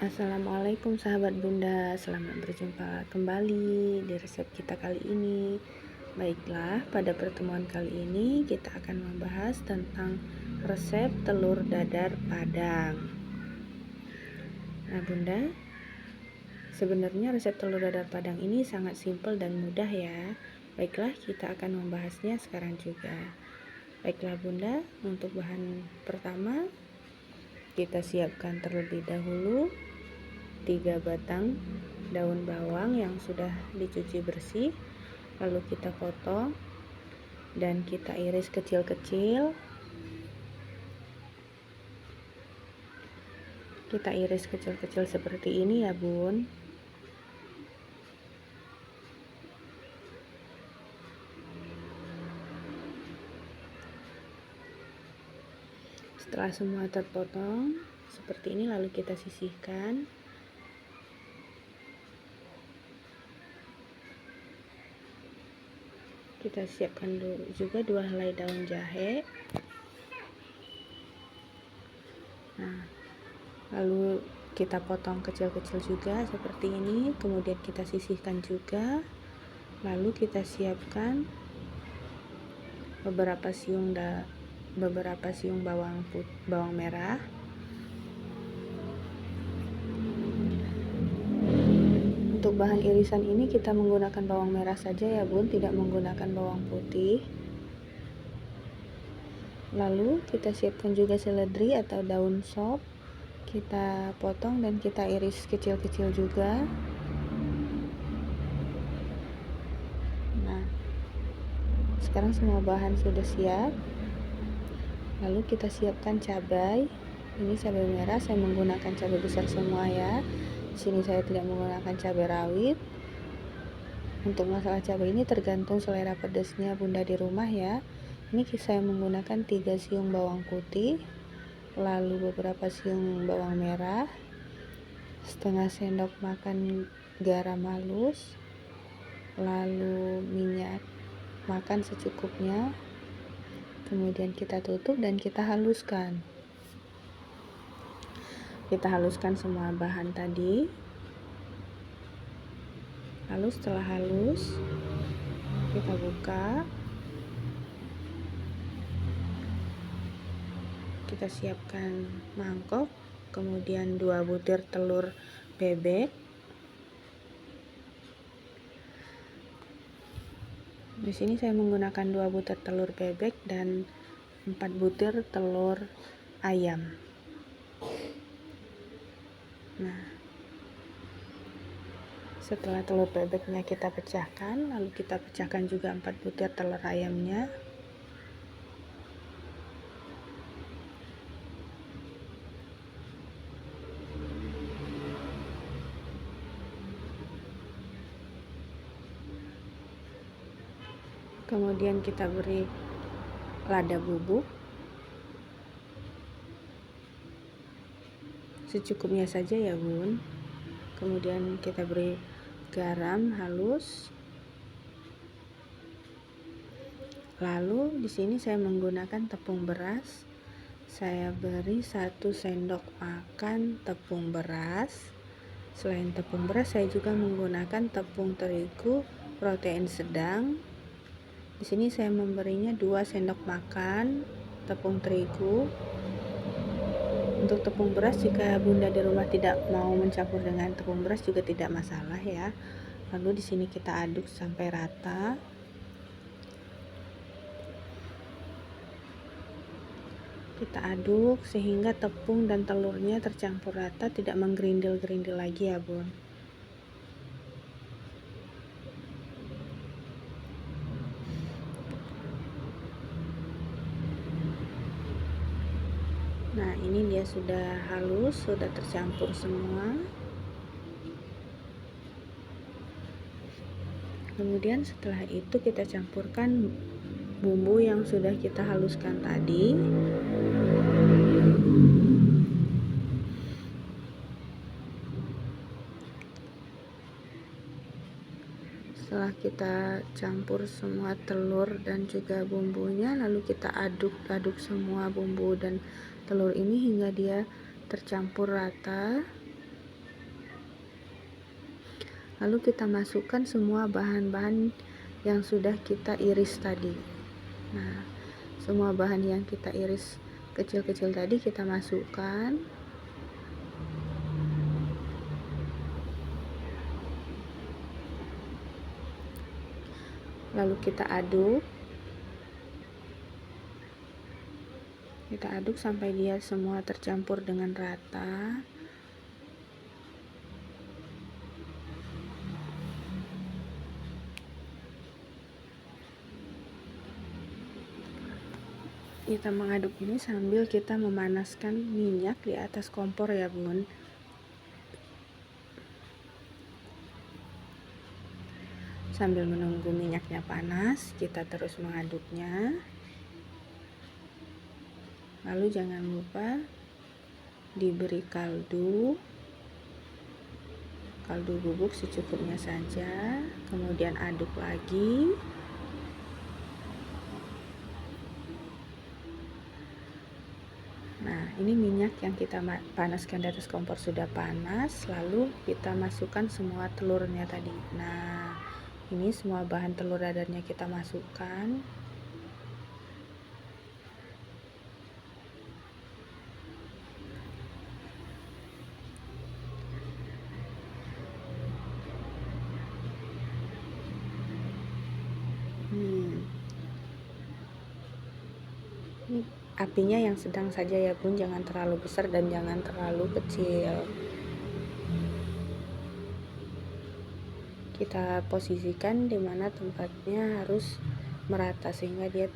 Assalamualaikum sahabat Bunda, selamat berjumpa kembali di resep kita kali ini. Baiklah, pada pertemuan kali ini kita akan membahas tentang resep telur dadar Padang. Nah Bunda, sebenarnya resep telur dadar Padang ini sangat simpel dan mudah ya. Baiklah, kita akan membahasnya sekarang juga. Baiklah Bunda, untuk bahan pertama kita siapkan terlebih dahulu 3 batang daun bawang yang sudah dicuci bersih, lalu kita potong dan kita iris kecil-kecil. Kita iris kecil-kecil seperti ini ya Bun. Setelah semua terpotong seperti ini, lalu kita sisihkan. Kita siapkan juga 2 helai daun jahe. Nah, lalu kita potong kecil-kecil juga seperti ini, kemudian kita sisihkan juga. Lalu kita siapkan beberapa siung bawang merah. Untuk bahan irisan ini kita menggunakan bawang merah saja ya Bun, tidak menggunakan bawang putih. Lalu kita siapkan juga seledri atau daun sop. Kita potong dan kita iris kecil-kecil juga. Nah, sekarang semua bahan sudah siap. Lalu kita siapkan cabai. Ini cabai merah, saya menggunakan cabai besar semua ya. Di sini saya tidak menggunakan cabai rawit. Untuk masalah cabai ini tergantung selera pedasnya Bunda di rumah ya. Ini saya menggunakan 3 siung bawang putih, lalu beberapa siung bawang merah, setengah sendok makan garam halus, lalu minyak makan secukupnya. Kemudian kita tutup dan kita haluskan. Kita haluskan semua bahan tadi. Lalu setelah halus, kita buka. Kita siapkan mangkok, kemudian 2 butir telur bebek. Di sini saya menggunakan 2 butir telur bebek dan 4 butir telur ayam. Nah, setelah telur bebeknya kita pecahkan, lalu kita pecahkan juga 4 butir telur ayamnya. Kemudian kita beri lada bubuk secukupnya saja ya Bun. Kemudian kita beri garam halus. Lalu di sini saya menggunakan tepung beras. Saya beri 1 sendok makan tepung beras. Selain tepung beras, saya juga menggunakan tepung terigu protein sedang. Di sini saya memberinya 2 sendok makan tepung terigu. Untuk tepung beras, jika Bunda di rumah tidak mau mencampur dengan tepung beras juga tidak masalah ya. Lalu di sini kita aduk sampai rata. Kita aduk sehingga tepung dan telurnya tercampur rata, tidak menggerindil-gerindil lagi ya Bun. Nah, ini dia sudah halus, sudah tercampur semua. Kemudian setelah itu kita campurkan bumbu yang sudah kita haluskan tadi. Setelah kita campur semua telur dan juga bumbunya, lalu kita aduk-aduk semua bumbu dan telur ini hingga dia tercampur rata. Lalu kita masukkan semua bahan-bahan yang sudah kita iris tadi. Nah, semua bahan yang kita iris kecil-kecil tadi kita masukkan. Lalu kita aduk. Kita aduk sampai dia semua tercampur dengan rata. Kita mengaduk ini sambil kita memanaskan minyak di atas kompor ya bun. Sambil menunggu minyaknya panas, kita terus mengaduknya. Lalu jangan lupa diberi kaldu bubuk secukupnya saja, kemudian aduk lagi. Nah, ini minyak yang kita panaskan di atas kompor sudah panas, lalu kita masukkan semua telurnya tadi. Nah, ini semua bahan telur dadarnya kita masukkan. Ini apinya yang sedang saja ya bun, jangan terlalu besar dan jangan terlalu kecil. Kita posisikan di mana tempatnya harus merata sehingga dia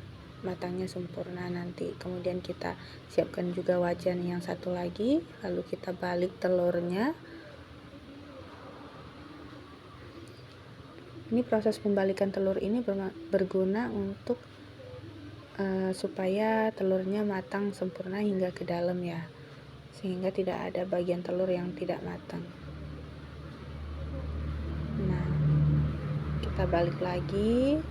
matangnya sempurna nanti. Kemudian kita siapkan juga wajan yang satu lagi, lalu kita balik telurnya. Ini proses pembalikan telur ini berguna untuk supaya telurnya matang sempurna hingga ke dalam ya, sehingga tidak ada bagian telur yang tidak matang. Nah, kita balik lagi.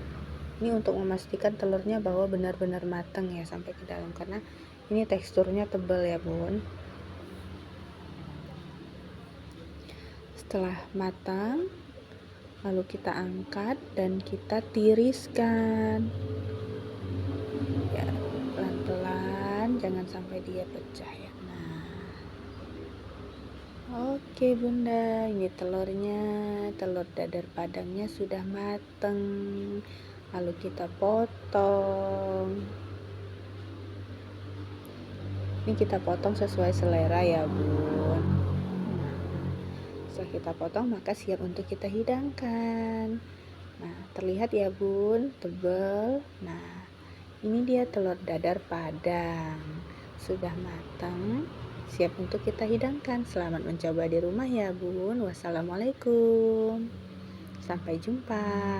Ini untuk memastikan telurnya bahwa benar-benar matang ya sampai ke dalam, karena ini teksturnya tebal ya bun. Setelah matang, lalu kita angkat dan kita tiriskan ya, pelan-pelan, jangan sampai dia pecah ya. Nah, oke bunda, ini telurnya, telur dadar padangnya sudah matang. Lalu kita potong. Ini kita potong sesuai selera ya bun. Setelah kita potong, maka siap untuk kita hidangkan. Nah, terlihat ya bun, tebal. Nah, ini dia telur dadar padang, sudah matang, siap untuk kita hidangkan. Selamat mencoba di rumah ya bun. Wassalamualaikum, sampai jumpa.